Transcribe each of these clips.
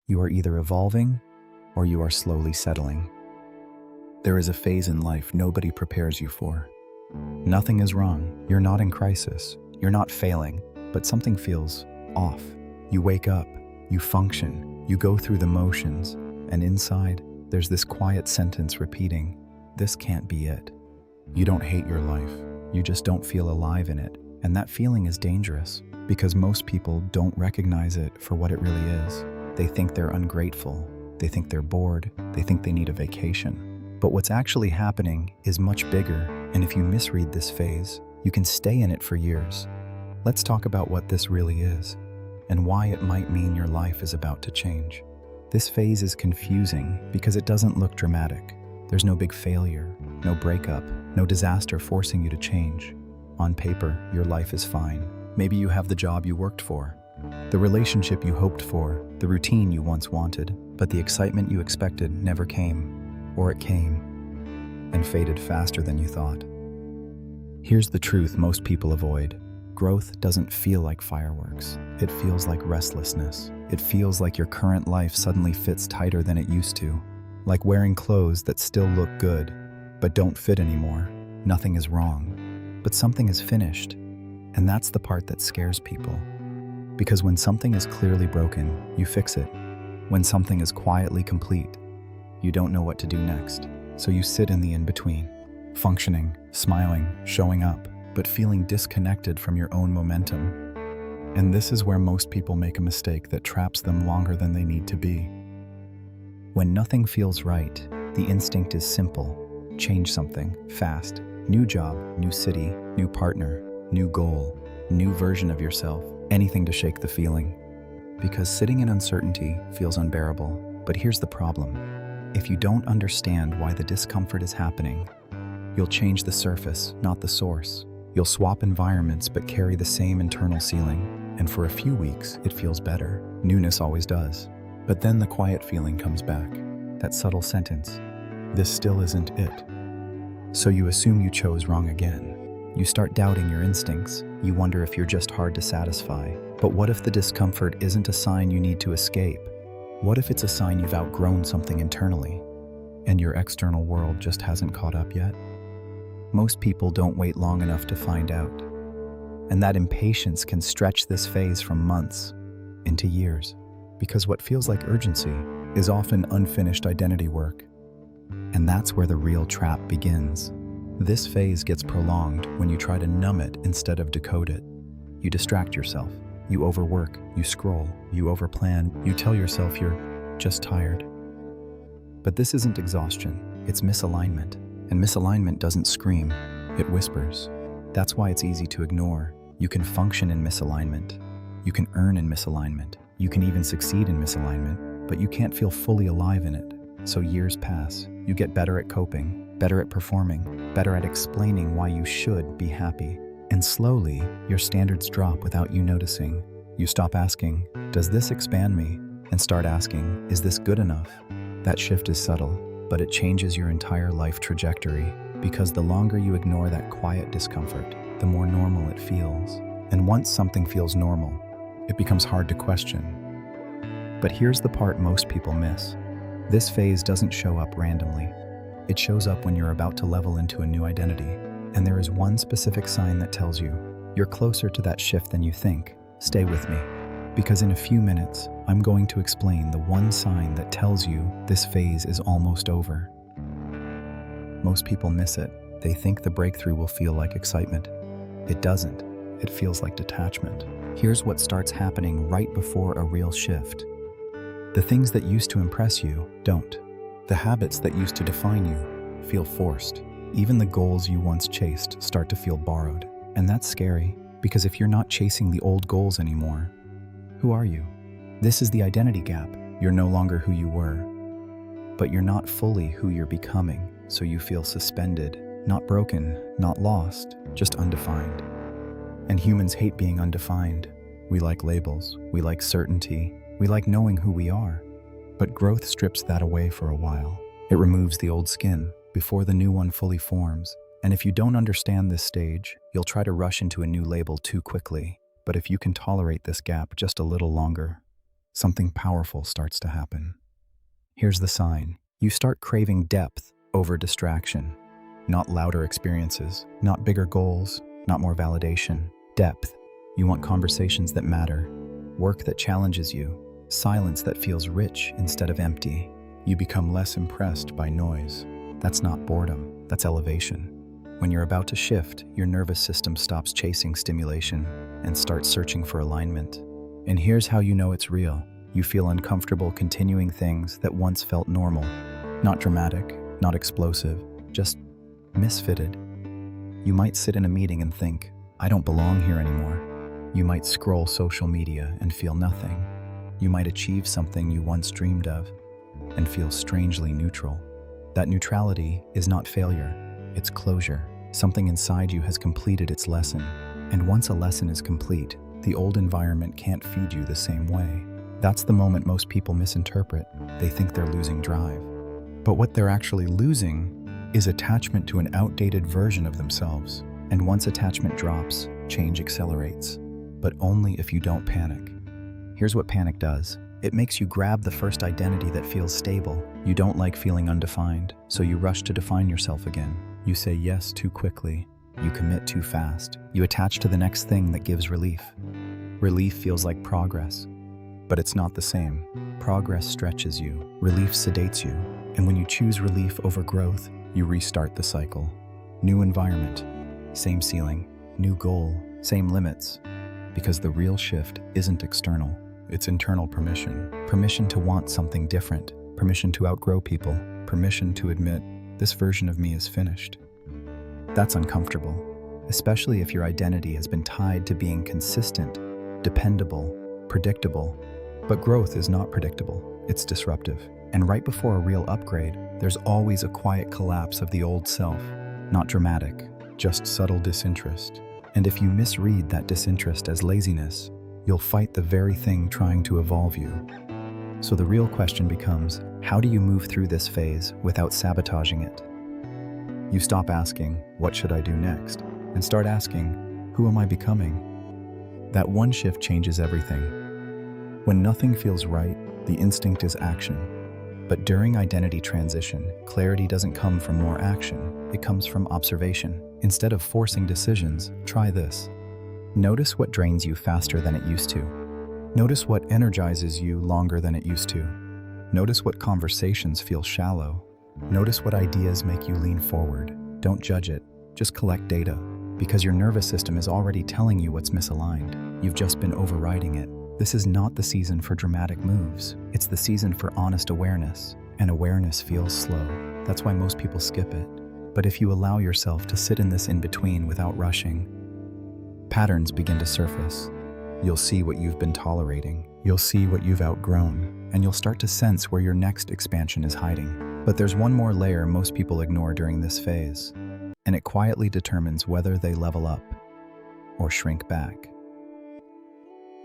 You are either evolving or you are slowly settling. There is a phase in life nobody prepares you for. Nothing is wrong. You're not in crisis. You're not failing, but something feels off. You wake up, you function, you go through the motions, and inside, there's this quiet sentence repeating, "This can't be it." You don't hate your life. You just don't feel alive in it. And that feeling is dangerous because most people don't recognize it for what it really is. They think they're ungrateful. They think they're bored. They think they need a vacation. But what's actually happening is much bigger, and if you misread this phase, you can stay in it for years. Let's talk about what this really is and why it might mean your life is about to change. This phase is confusing because it doesn't look dramatic. There's no big failure, no breakup, no disaster forcing you to change. On paper, your life is fine. Maybe you have the job you worked for, the relationship you hoped for, the routine you once wanted, but the excitement you expected never came. Or it came and faded faster than you thought. Here's the truth most people avoid. Growth doesn't feel like fireworks. It feels like restlessness. It feels like your current life suddenly fits tighter than it used to. Like wearing clothes that still look good, but don't fit anymore. Nothing is wrong, but something is finished. And that's the part that scares people. Because when something is clearly broken, you fix it. When something is quietly complete, you don't know what to do next. So you sit in the in-between, functioning, smiling, showing up, but feeling disconnected from your own momentum. And this is where most people make a mistake that traps them longer than they need to be. When nothing feels right, the instinct is simple. Change something, fast. New job, new city, new partner, new goal, new version of yourself. Anything to shake the feeling. Because sitting in uncertainty feels unbearable. But here's the problem. If you don't understand why the discomfort is happening, you'll change the surface, not the source. You'll swap environments but carry the same internal ceiling. And for a few weeks, it feels better. Newness always does. But then the quiet feeling comes back. That subtle sentence, "This still isn't it." So you assume you chose wrong again. You start doubting your instincts. You wonder if you're just hard to satisfy. But what if the discomfort isn't a sign you need to escape? What if it's a sign you've outgrown something internally, and your external world just hasn't caught up yet? Most people don't wait long enough to find out. And that impatience can stretch this phase from months into years. Because what feels like urgency is often unfinished identity work. And that's where the real trap begins. This phase gets prolonged when you try to numb it instead of decode it. You distract yourself. You overwork, you scroll, you overplan, you tell yourself you're just tired. But this isn't exhaustion, it's misalignment. And misalignment doesn't scream, it whispers. That's why it's easy to ignore. You can function in misalignment. You can earn in misalignment. You can even succeed in misalignment, but you can't feel fully alive in it. So years pass. You get better at coping, better at performing, better at explaining why you should be happy. And slowly, your standards drop without you noticing. You stop asking, "Does this expand me?" and start asking, "Is this good enough?" That shift is subtle, but it changes your entire life trajectory, because the longer you ignore that quiet discomfort, the more normal it feels. And once something feels normal, it becomes hard to question. But here's the part most people miss. This phase doesn't show up randomly. It shows up when you're about to level into a new identity. And there is one specific sign that tells you, you're closer to that shift than you think. Stay with me, because in a few minutes, I'm going to explain the one sign that tells you this phase is almost over. Most people miss it. They think the breakthrough will feel like excitement. It doesn't. It feels like detachment. Here's what starts happening right before a real shift. The things that used to impress you don't. The habits that used to define you feel forced. Even the goals you once chased start to feel borrowed. And that's scary, because if you're not chasing the old goals anymore, who are you? This is the identity gap. You're no longer who you were, but you're not fully who you're becoming, so you feel suspended, not broken, not lost, just undefined. And humans hate being undefined. We like labels, we like certainty, we like knowing who we are. But growth strips that away for a while. It removes the old skin before the new one fully forms. And if you don't understand this stage, you'll try to rush into a new label too quickly. But if you can tolerate this gap just a little longer, something powerful starts to happen. Here's the sign. You start craving depth over distraction. Not louder experiences, not bigger goals, not more validation. Depth. You want conversations that matter, work that challenges you, silence that feels rich instead of empty. You become less impressed by noise. That's not boredom, that's elevation. When you're about to shift, your nervous system stops chasing stimulation and starts searching for alignment. And here's how you know it's real. You feel uncomfortable continuing things that once felt normal. Not dramatic, not explosive, just misfitted. You might sit in a meeting and think, I don't belong here anymore. You might scroll social media and feel nothing. You might achieve something you once dreamed of and feel strangely neutral. That neutrality is not failure, it's closure. Something inside you has completed its lesson. And once a lesson is complete, the old environment can't feed you the same way. That's the moment most people misinterpret. They think they're losing drive. But what they're actually losing is attachment to an outdated version of themselves. And once attachment drops, change accelerates. But only if you don't panic. Here's what panic does. It makes you grab the first identity that feels stable. You don't like feeling undefined, so you rush to define yourself again. You say yes too quickly. You commit too fast. You attach to the next thing that gives relief. Relief feels like progress, but it's not the same. Progress stretches you. Relief sedates you. And when you choose relief over growth, you restart the cycle. New environment, same ceiling, new goal, same limits. Because the real shift isn't external, it's internal permission. Permission to want something different, permission to outgrow people, permission to admit, this version of me is finished. That's uncomfortable, especially if your identity has been tied to being consistent, dependable, predictable. But growth is not predictable, it's disruptive. And right before a real upgrade, there's always a quiet collapse of the old self. Not dramatic, just subtle disinterest. And if you misread that disinterest as laziness, you'll fight the very thing trying to evolve you. So the real question becomes, how do you move through this phase without sabotaging it? You stop asking, what should I do next? And start asking, who am I becoming? That one shift changes everything. When nothing feels right, the instinct is action. But during identity transition, clarity doesn't come from more action, it comes from observation. Instead of forcing decisions, try this. Notice what drains you faster than it used to. Notice what energizes you longer than it used to. Notice what conversations feel shallow. Notice what ideas make you lean forward. Don't judge it, just collect data. Because your nervous system is already telling you what's misaligned. You've just been overriding it. This is not the season for dramatic moves. It's the season for honest awareness. And awareness feels slow. That's why most people skip it. But if you allow yourself to sit in this in-between without rushing, patterns begin to surface. You'll see what you've been tolerating. You'll see what you've outgrown. And you'll start to sense where your next expansion is hiding. But there's one more layer most people ignore during this phase. And it quietly determines whether they level up or shrink back.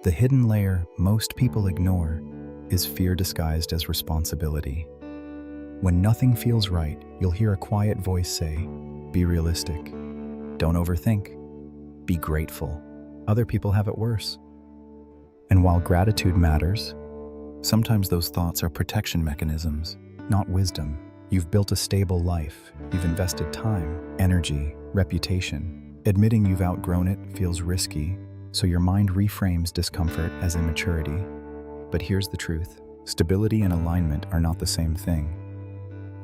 The hidden layer most people ignore is fear disguised as responsibility. When nothing feels right, you'll hear a quiet voice say, be realistic. Don't overthink. Be grateful. Other people have it worse. And while gratitude matters, sometimes those thoughts are protection mechanisms, not wisdom. You've built a stable life. You've invested time, energy, reputation. Admitting you've outgrown it feels risky, so your mind reframes discomfort as immaturity. But here's the truth. Stability and alignment are not the same thing.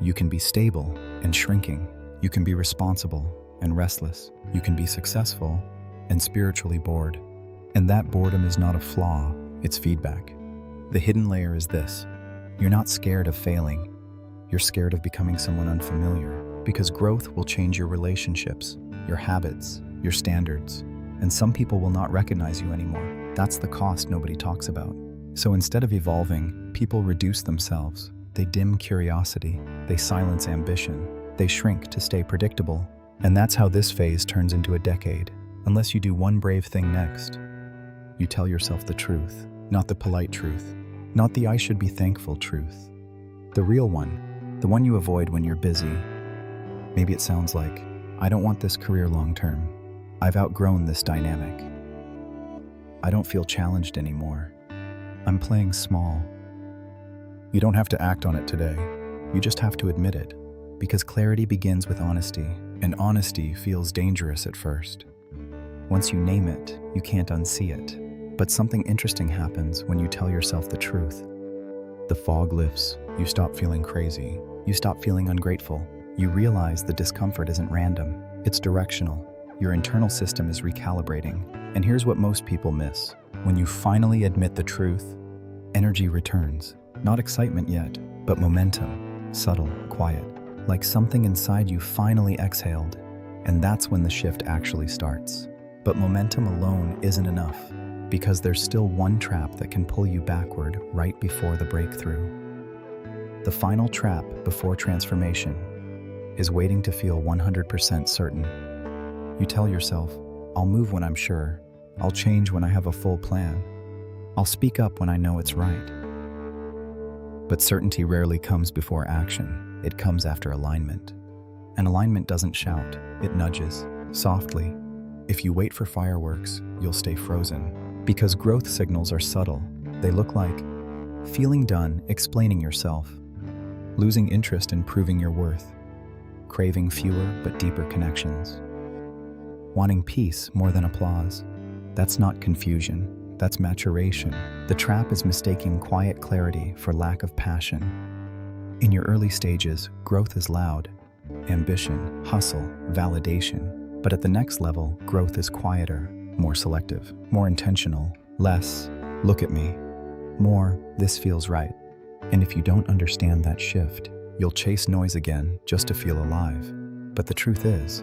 You can be stable and shrinking. You can be responsible and restless. You can be successful and spiritually bored. And that boredom is not a flaw, it's feedback. The hidden layer is this. You're not scared of failing. You're scared of becoming someone unfamiliar, because growth will change your relationships, your habits, your standards. And some people will not recognize you anymore. That's the cost nobody talks about. So instead of evolving, people reduce themselves. They dim curiosity. They silence ambition. They shrink to stay predictable. And that's how this phase turns into a decade. Unless you do one brave thing next. You tell yourself the truth, not the polite truth, not the I should be thankful truth. The real one, the one you avoid when you're busy. Maybe it sounds like, I don't want this career long term. I've outgrown this dynamic. I don't feel challenged anymore. I'm playing small. You don't have to act on it today. You just have to admit it, because clarity begins with honesty, and honesty feels dangerous at first. Once you name it, you can't unsee it. But something interesting happens when you tell yourself the truth. The fog lifts, you stop feeling crazy, you stop feeling ungrateful. You realize the discomfort isn't random, it's directional. Your internal system is recalibrating. And here's what most people miss. When you finally admit the truth, energy returns. Not excitement yet, but momentum. Subtle, quiet. Like something inside you finally exhaled. And that's when the shift actually starts. But momentum alone isn't enough, because there's still one trap that can pull you backward right before the breakthrough. The final trap before transformation is waiting to feel 100% certain. You tell yourself, I'll move when I'm sure. I'll change when I have a full plan. I'll speak up when I know it's right. But certainty rarely comes before action. It comes after alignment. And alignment doesn't shout, it nudges, softly. If you wait for fireworks, you'll stay frozen. Because growth signals are subtle. They look like feeling done explaining yourself, losing interest in proving your worth, craving fewer but deeper connections, wanting peace more than applause. That's not confusion, that's maturation. The trap is mistaking quiet clarity for lack of passion. In your early stages, growth is loud, ambition, hustle, validation. But at the next level, growth is quieter, more selective, more intentional, less, look at me, more, this feels right. And if you don't understand that shift, you'll chase noise again just to feel alive. But the truth is,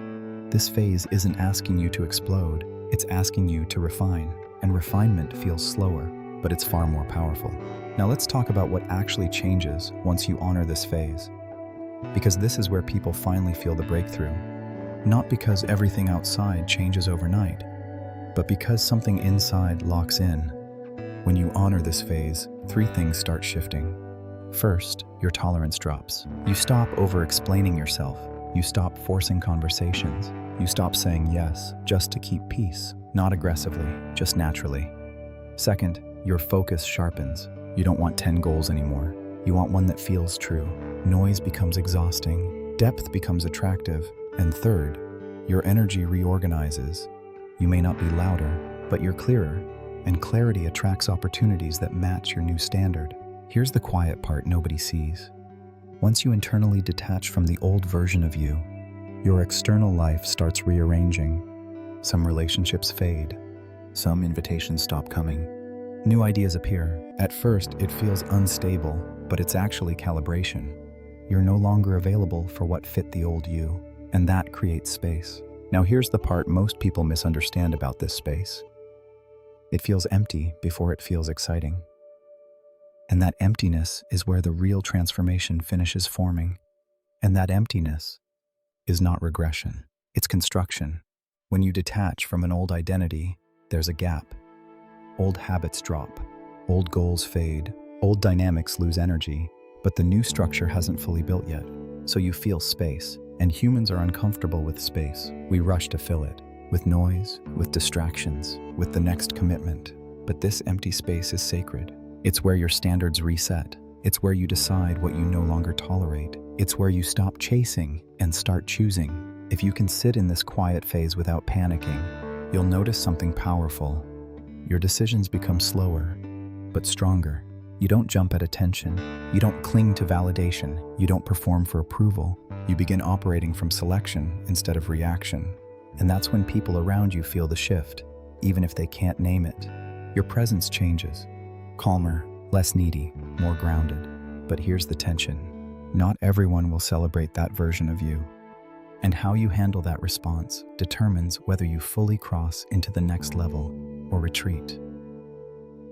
this phase isn't asking you to explode, it's asking you to refine. And refinement feels slower, but it's far more powerful. Now let's talk about what actually changes once you honor this phase. Because this is where people finally feel the breakthrough. Not because everything outside changes overnight, but because something inside locks in. When you honor this phase, 3 things start shifting. First, your tolerance drops. You stop over-explaining yourself. You stop forcing conversations. You stop saying yes just to keep peace, not aggressively, just naturally. Second, your focus sharpens. You don't want 10 goals anymore. You want one that feels true. Noise becomes exhausting. Depth becomes attractive. And third, your energy reorganizes. You may not be louder, but you're clearer, and clarity attracts opportunities that match your new standard. Here's the quiet part nobody sees. Once you internally detach from the old version of you, your external life starts rearranging. Some relationships fade. Some invitations stop coming. New ideas appear. At first, it feels unstable, but it's actually calibration. You're no longer available for what fit the old you. And that creates space. Now here's the part most people misunderstand about this space. It feels empty before it feels exciting. And that emptiness is where the real transformation finishes forming. And that emptiness is not regression, it's construction. When you detach from an old identity, there's a gap. Old habits drop, old goals fade, old dynamics lose energy, but the new structure hasn't fully built yet. So you feel space. And humans are uncomfortable with space. We rush to fill it, with noise, with distractions, with the next commitment. But this empty space is sacred. It's where your standards reset. It's where you decide what you no longer tolerate. It's where you stop chasing and start choosing. If you can sit in this quiet phase without panicking, you'll notice something powerful. Your decisions become slower, but stronger. You don't jump at attention. You don't cling to validation. You don't perform for approval. You begin operating from selection instead of reaction. And that's when people around you feel the shift, even if they can't name it. Your presence changes. Calmer, less needy, more grounded. But here's the tension. Not everyone will celebrate that version of you. And how you handle that response determines whether you fully cross into the next level or retreat.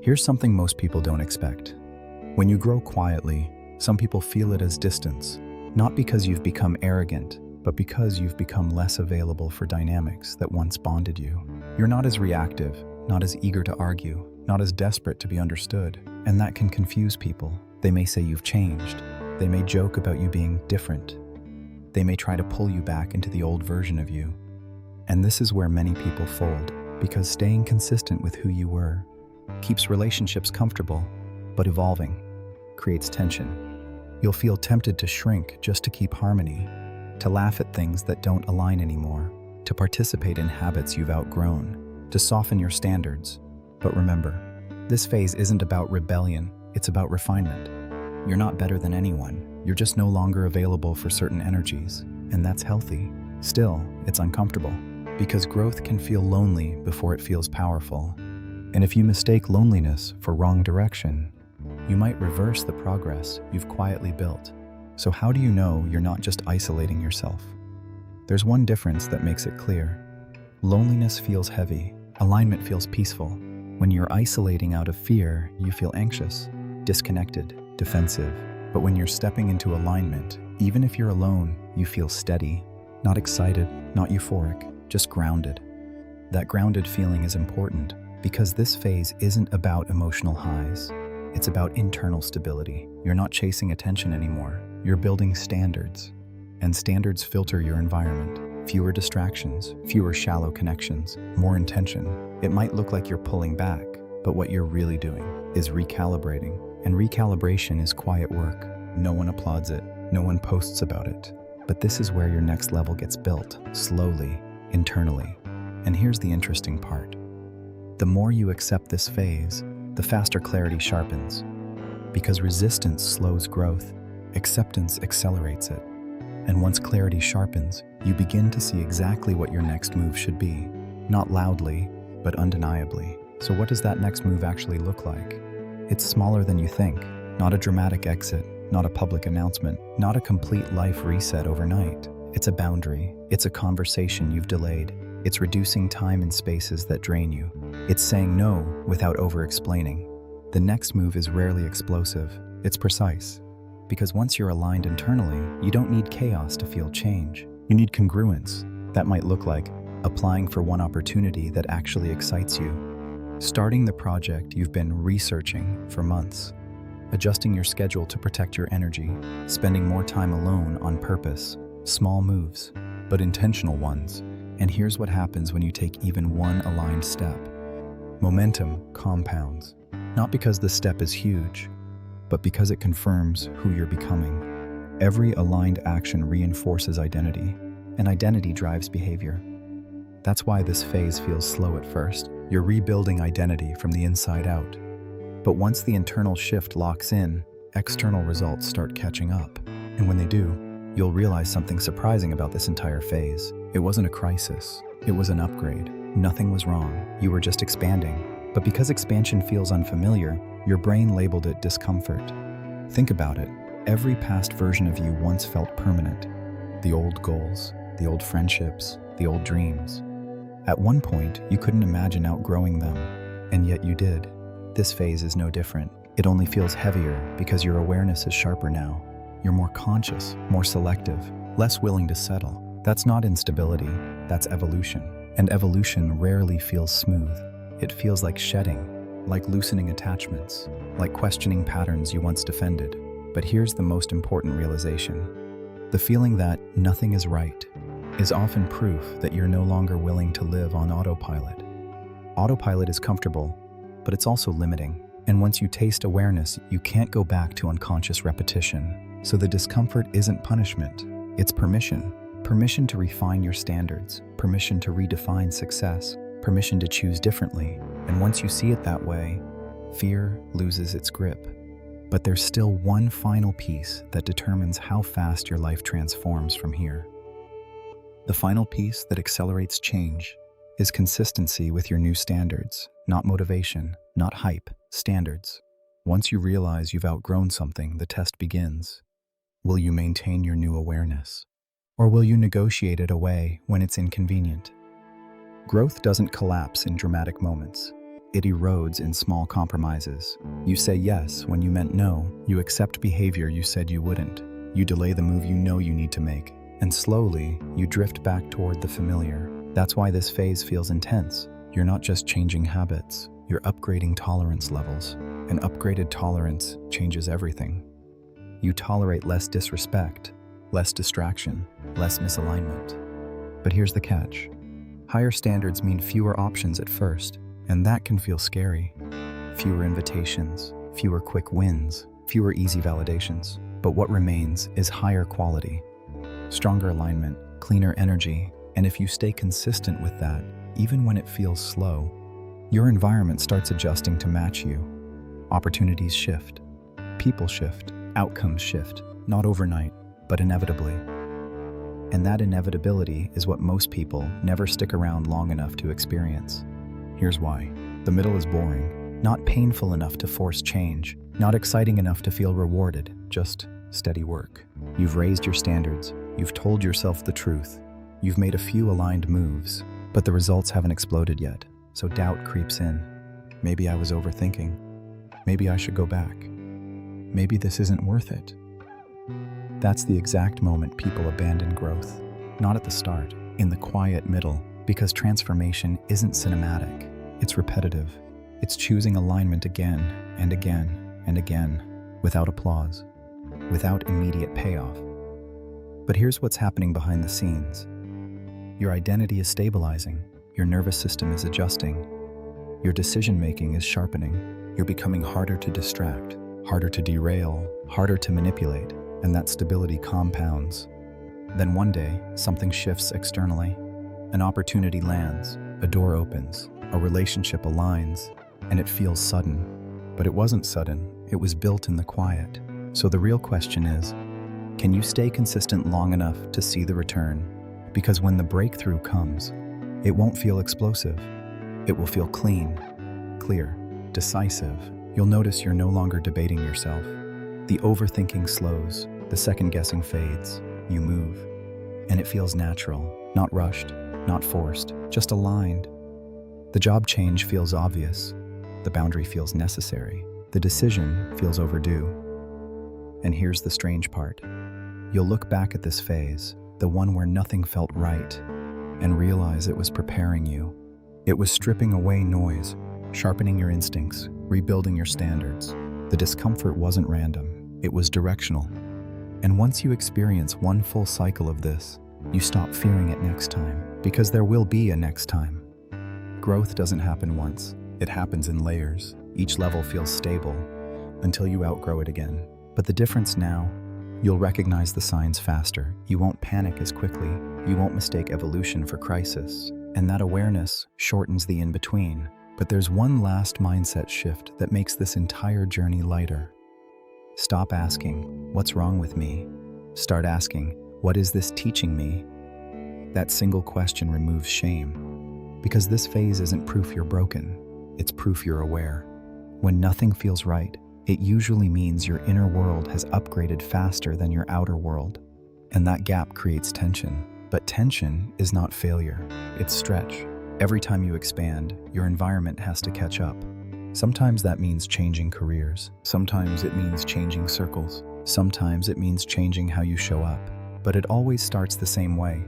Here's something most people don't expect. When you grow quietly, some people feel it as distance. Not because you've become arrogant, but because you've become less available for dynamics that once bonded you. You're not as reactive, not as eager to argue, not as desperate to be understood. And that can confuse people. They may say you've changed. They may joke about you being different. They may try to pull you back into the old version of you. And this is where many people fold, because staying consistent with who you were keeps relationships comfortable, but evolving, creates tension. You'll feel tempted to shrink just to keep harmony, to laugh at things that don't align anymore, to participate in habits you've outgrown, to soften your standards. But remember, this phase isn't about rebellion, it's about refinement. You're not better than anyone, you're just no longer available for certain energies, and that's healthy. Still, it's uncomfortable, because growth can feel lonely before it feels powerful. And if you mistake loneliness for wrong direction, you might reverse the progress you've quietly built. So how do you know you're not just isolating yourself? There's one difference that makes it clear. Loneliness feels heavy, alignment feels peaceful. When you're isolating out of fear, you feel anxious, disconnected, defensive. But when you're stepping into alignment, even if you're alone, you feel steady, not excited, not euphoric, just grounded. That grounded feeling is important because this phase isn't about emotional highs. It's about internal stability. You're not chasing attention anymore. You're building standards. And standards filter your environment. Fewer distractions, fewer shallow connections, more intention. It might look like you're pulling back, but what you're really doing is recalibrating. And recalibration is quiet work. No one applauds it. No one posts about it. But this is where your next level gets built, slowly, internally. And here's the interesting part. The more you accept this phase, the faster clarity sharpens. Because resistance slows growth, acceptance accelerates it. And once clarity sharpens, you begin to see exactly what your next move should be. Not loudly, but undeniably. So what does that next move actually look like? It's smaller than you think. Not a dramatic exit, not a public announcement, not a complete life reset overnight. It's a boundary. It's a conversation you've delayed. It's reducing time in spaces that drain you. It's saying no without over-explaining. The next move is rarely explosive. It's precise. Because once you're aligned internally, you don't need chaos to feel change. You need congruence. That might look like applying for one opportunity that actually excites you, starting the project you've been researching for months, adjusting your schedule to protect your energy, spending more time alone on purpose. Small moves, but intentional ones. And here's what happens when you take even one aligned step. Momentum compounds. Not because the step is huge, but because it confirms who you're becoming. Every aligned action reinforces identity, and identity drives behavior. That's why this phase feels slow at first. You're rebuilding identity from the inside out. But once the internal shift locks in, external results start catching up. And when they do, you'll realize something surprising about this entire phase. It wasn't a crisis. It was an upgrade. Nothing was wrong. You were just expanding. But because expansion feels unfamiliar, your brain labeled it discomfort. Think about it. Every past version of you once felt permanent. The old goals, the old friendships, the old dreams. At one point, you couldn't imagine outgrowing them, and yet you did. This phase is no different. It only feels heavier because your awareness is sharper now. You're more conscious, more selective, less willing to settle. That's not instability, that's evolution. And evolution rarely feels smooth. It feels like shedding, like loosening attachments, like questioning patterns you once defended. But here's the most important realization. The feeling that nothing is right is often proof that you're no longer willing to live on autopilot. Autopilot is comfortable, but it's also limiting. And once you taste awareness, you can't go back to unconscious repetition. So the discomfort isn't punishment, it's permission. Permission to refine your standards, permission to redefine success, permission to choose differently. And once you see it that way, fear loses its grip. But there's still one final piece that determines how fast your life transforms from here. The final piece that accelerates change is consistency with your new standards, not motivation, not hype, standards. Once you realize you've outgrown something, the test begins. Will you maintain your new awareness? Or will you negotiate it away when it's inconvenient? Growth doesn't collapse in dramatic moments. It erodes in small compromises. You say yes when you meant no. You accept behavior you said you wouldn't. You delay the move you know you need to make. And slowly, you drift back toward the familiar. That's why this phase feels intense. You're not just changing habits, you're upgrading tolerance levels. And upgraded tolerance changes everything. You tolerate less disrespect, less distraction, less misalignment. But here's the catch. Higher standards mean fewer options at first, and that can feel scary. fewer invitations, fewer quick wins, fewer easy validations. But what remains is higher quality, stronger alignment, cleaner energy, and if you stay consistent with that, even when it feels slow, your environment starts adjusting to match you. Opportunities shift, people shift, outcomes shift, not overnight, but inevitably. And that inevitability is what most people never stick around long enough to experience. Here's why. The middle is boring, not painful enough to force change, not exciting enough to feel rewarded, just steady work. You've raised your standards, you've told yourself the truth, you've made a few aligned moves, but the results haven't exploded yet, so doubt creeps in. Maybe I was overthinking. Maybe I should go back. Maybe this isn't worth it. That's the exact moment people abandon growth. Not at the start, in the quiet middle, because transformation isn't cinematic. It's repetitive. It's choosing alignment again and again and again, without applause, without immediate payoff. But here's what's happening behind the scenes. Your identity is stabilizing. Your nervous system is adjusting. Your decision-making is sharpening. You're becoming harder to distract, harder to derail, harder to manipulate, and that stability compounds. Then one day, something shifts externally. An opportunity lands, a door opens, a relationship aligns, and it feels sudden. But it wasn't sudden, it was built in the quiet. So the real question is, can you stay consistent long enough to see the return? Because when the breakthrough comes, it won't feel explosive. It will feel clean, clear, decisive. You'll notice you're no longer debating yourself. The overthinking slows, the second-guessing fades. You move, and it feels natural, not rushed, not forced, just aligned. The job change feels obvious. The boundary feels necessary. The decision feels overdue. And here's the strange part. You'll look back at this phase, the one where nothing felt right, and realize it was preparing you. It was stripping away noise, sharpening your instincts, rebuilding your standards. The discomfort wasn't random, it was directional. And once you experience one full cycle of this, you stop fearing it next time, because there will be a next time. Growth doesn't happen once, it happens in layers. Each level feels stable until you outgrow it again. But the difference now, you'll recognize the signs faster. You won't panic as quickly. You won't mistake evolution for crisis. And that awareness shortens the in-between. But there's one last mindset shift that makes this entire journey lighter. Stop asking, what's wrong with me? Start asking, what is this teaching me? That single question removes shame. Because this phase isn't proof you're broken. It's proof you're aware. When nothing feels right, it usually means your inner world has upgraded faster than your outer world. And that gap creates tension. But tension is not failure, it's stretch. Every time you expand, your environment has to catch up. Sometimes that means changing careers. Sometimes it means changing circles. Sometimes it means changing how you show up. But it always starts the same way,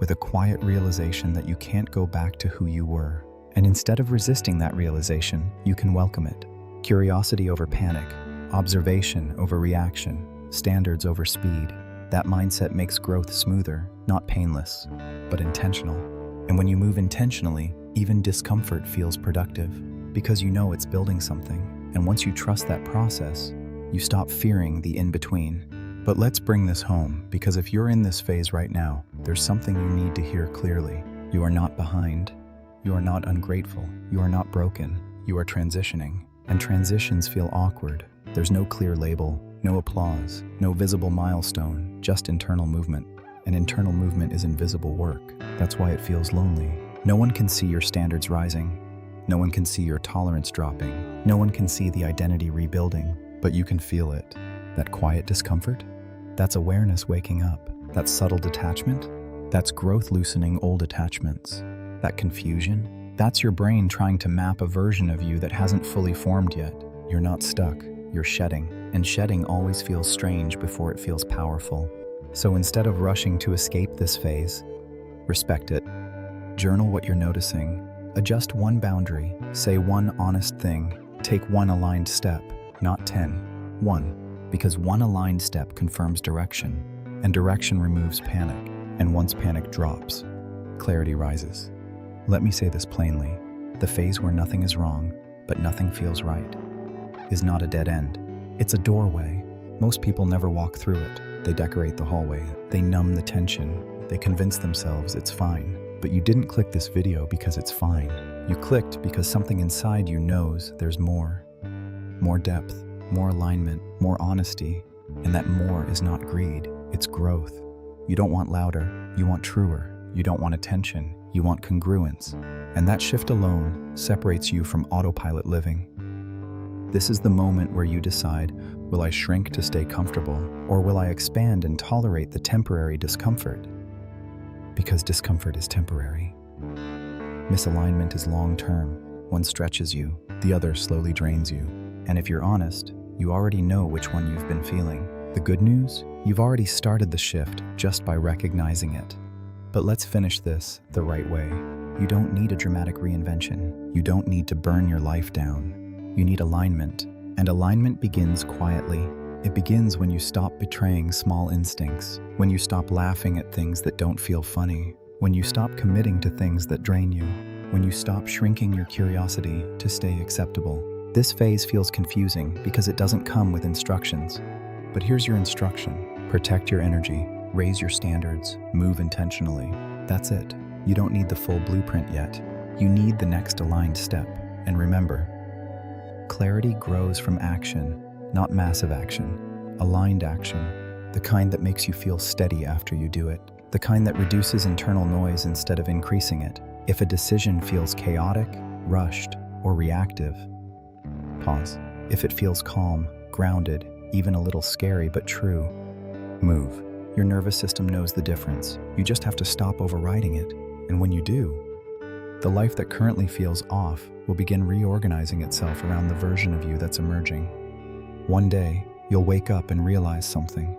with a quiet realization that you can't go back to who you were. And instead of resisting that realization, you can welcome it. Curiosity over panic, observation over reaction, standards over speed. That mindset makes growth smoother, not painless, but intentional. And when you move intentionally, even discomfort feels productive, because you know it's building something. And once you trust that process, you stop fearing the in-between. But let's bring this home, because if you're in this phase right now, there's something you need to hear clearly. You are not behind. You are not ungrateful. You are not broken. You are transitioning. And transitions feel awkward. There's no clear label, no applause, no visible milestone, just internal movement. And internal movement is invisible work. That's why it feels lonely. No one can see your standards rising. No one can see your tolerance dropping. No one can see the identity rebuilding, but you can feel it. That quiet discomfort? That's awareness waking up. That subtle detachment? That's growth loosening old attachments. That confusion? That's your brain trying to map a version of you that hasn't fully formed yet. You're not stuck, you're shedding. And shedding always feels strange before it feels powerful. So instead of rushing to escape this phase, respect it. Journal what you're noticing. Adjust one boundary. Say one honest thing. Take one aligned step, not 10. One. Because one aligned step confirms direction. And direction removes panic. And once panic drops, clarity rises. Let me say this plainly. The phase where nothing is wrong, but nothing feels right, is not a dead end. It's a doorway. Most people never walk through it. They decorate the hallway. They numb the tension. They convince themselves it's fine. But you didn't click this video because it's fine. You clicked because something inside you knows there's more. More depth, more alignment, more honesty. And that more is not greed, it's growth. You don't want louder, you want truer. You don't want attention, you want congruence. And that shift alone separates you from autopilot living. This is the moment where you decide, will I shrink to stay comfortable, or will I expand and tolerate the temporary discomfort? Because discomfort is temporary. Misalignment is long-term. One stretches you, the other slowly drains you. And if you're honest, you already know which one you've been feeling. The good news? You've already started the shift just by recognizing it. But let's finish this the right way. You don't need a dramatic reinvention. You don't need to burn your life down. You need alignment. And alignment begins quietly. It begins when you stop betraying small instincts, when you stop laughing at things that don't feel funny, when you stop committing to things that drain you, when you stop shrinking your curiosity to stay acceptable. This phase feels confusing because it doesn't come with instructions. But here's your instruction. Protect your energy, raise your standards, move intentionally. That's it. You don't need the full blueprint yet. You need the next aligned step. And remember, clarity grows from action, not massive action. Aligned action, the kind that makes you feel steady after you do it, the kind that reduces internal noise instead of increasing it. If a decision feels chaotic, rushed, or reactive, pause. If it feels calm, grounded, even a little scary but true, move. Your nervous system knows the difference. You just have to stop overriding it. And when you do, the life that currently feels off will begin reorganizing itself around the version of you that's emerging. One day, you'll wake up and realize something.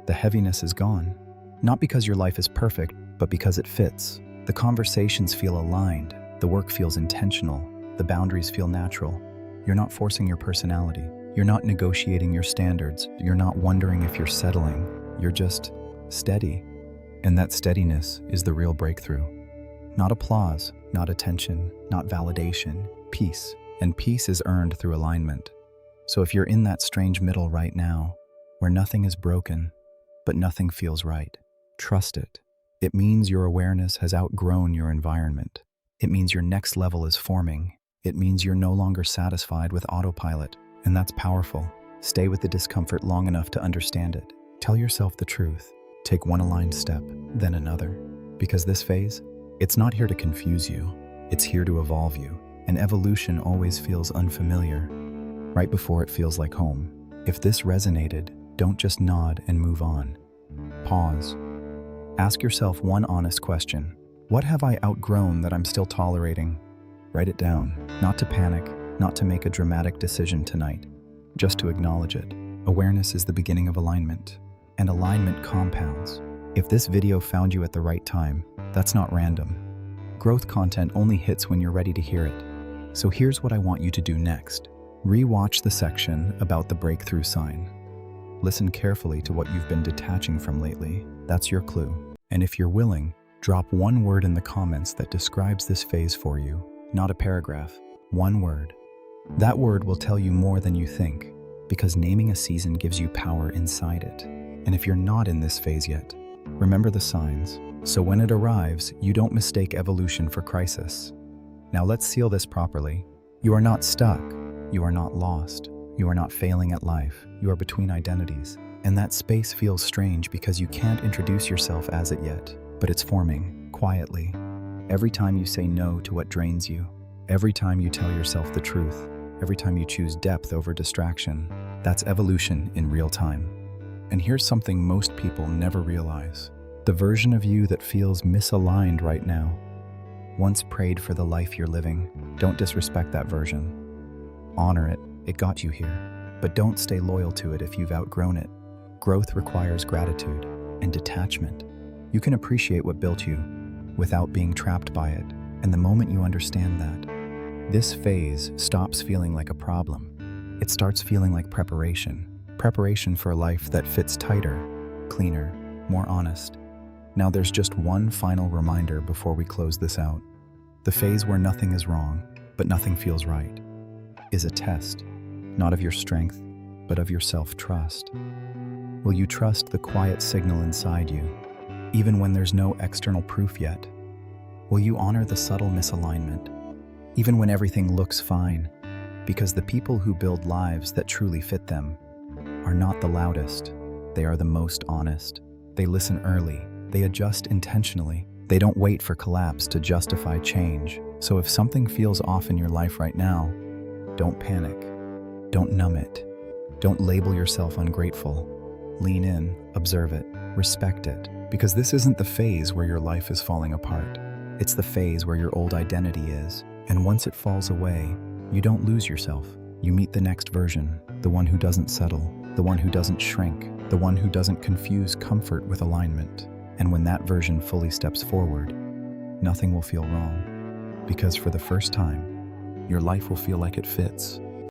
The heaviness is gone. Not because your life is perfect, but because it fits. The conversations feel aligned. The work feels intentional. The boundaries feel natural. You're not forcing your personality. You're not negotiating your standards. You're not wondering if you're settling. You're just steady. And that steadiness is the real breakthrough. Not applause, not attention, not validation, peace. And peace is earned through alignment. So if you're in that strange middle right now, where nothing is broken, but nothing feels right, trust it. It means your awareness has outgrown your environment. It means your next level is forming. It means you're no longer satisfied with autopilot. And that's powerful. Stay with the discomfort long enough to understand it. Tell yourself the truth. Take one aligned step, then another. Because this phase, it's not here to confuse you. It's here to evolve you. And evolution always feels unfamiliar, right before it feels like home. If this resonated, don't just nod and move on. Pause. Ask yourself one honest question. What have I outgrown that I'm still tolerating? Write it down, not to panic, not to make a dramatic decision tonight, just to acknowledge it. Awareness is the beginning of alignment, and alignment compounds. If this video found you at the right time, that's not random. Growth content only hits when you're ready to hear it. So here's what I want you to do next. Re-watch the section about the breakthrough sign. Listen carefully to what you've been detaching from lately. That's your clue. And if you're willing, drop one word in the comments that describes this phase for you. Not a paragraph, one word. That word will tell you more than you think, because naming a season gives you power inside it. And if you're not in this phase yet, remember the signs, so when it arrives, you don't mistake evolution for crisis. Now let's seal this properly. You are not stuck. You are not lost. You are not failing at life. You are between identities. And that space feels strange because you can't introduce yourself as it yet, but it's forming, quietly. Every time you say no to what drains you, every time you tell yourself the truth, every time you choose depth over distraction, that's evolution in real time. And here's something most people never realize. The version of you that feels misaligned right now once prayed for the life you're living. Don't disrespect that version. Honor it. It got you here. But don't stay loyal to it if you've outgrown it. Growth requires gratitude and detachment. You can appreciate what built you without being trapped by it. And the moment you understand that, this phase stops feeling like a problem. It starts feeling like preparation. Preparation for a life that fits tighter, cleaner, more honest. Now there's just one final reminder before we close this out. The phase where nothing is wrong, but nothing feels right. is a test, not of your strength, but of your self-trust. Will you trust the quiet signal inside you, even when there's no external proof yet? Will you honor the subtle misalignment, even when everything looks fine? Because the people who build lives that truly fit them are not the loudest, they are the most honest. They listen early, they adjust intentionally, they don't wait for collapse to justify change. So if something feels off in your life right now, don't panic, don't numb it, don't label yourself ungrateful. Lean in, observe it, respect it, because this isn't the phase where your life is falling apart. It's the phase where your old identity is, and once it falls away, you don't lose yourself. You meet the next version, the one who doesn't settle, the one who doesn't shrink, the one who doesn't confuse comfort with alignment. And when that version fully steps forward, nothing will feel wrong, because for the first time, your life will feel like it fits.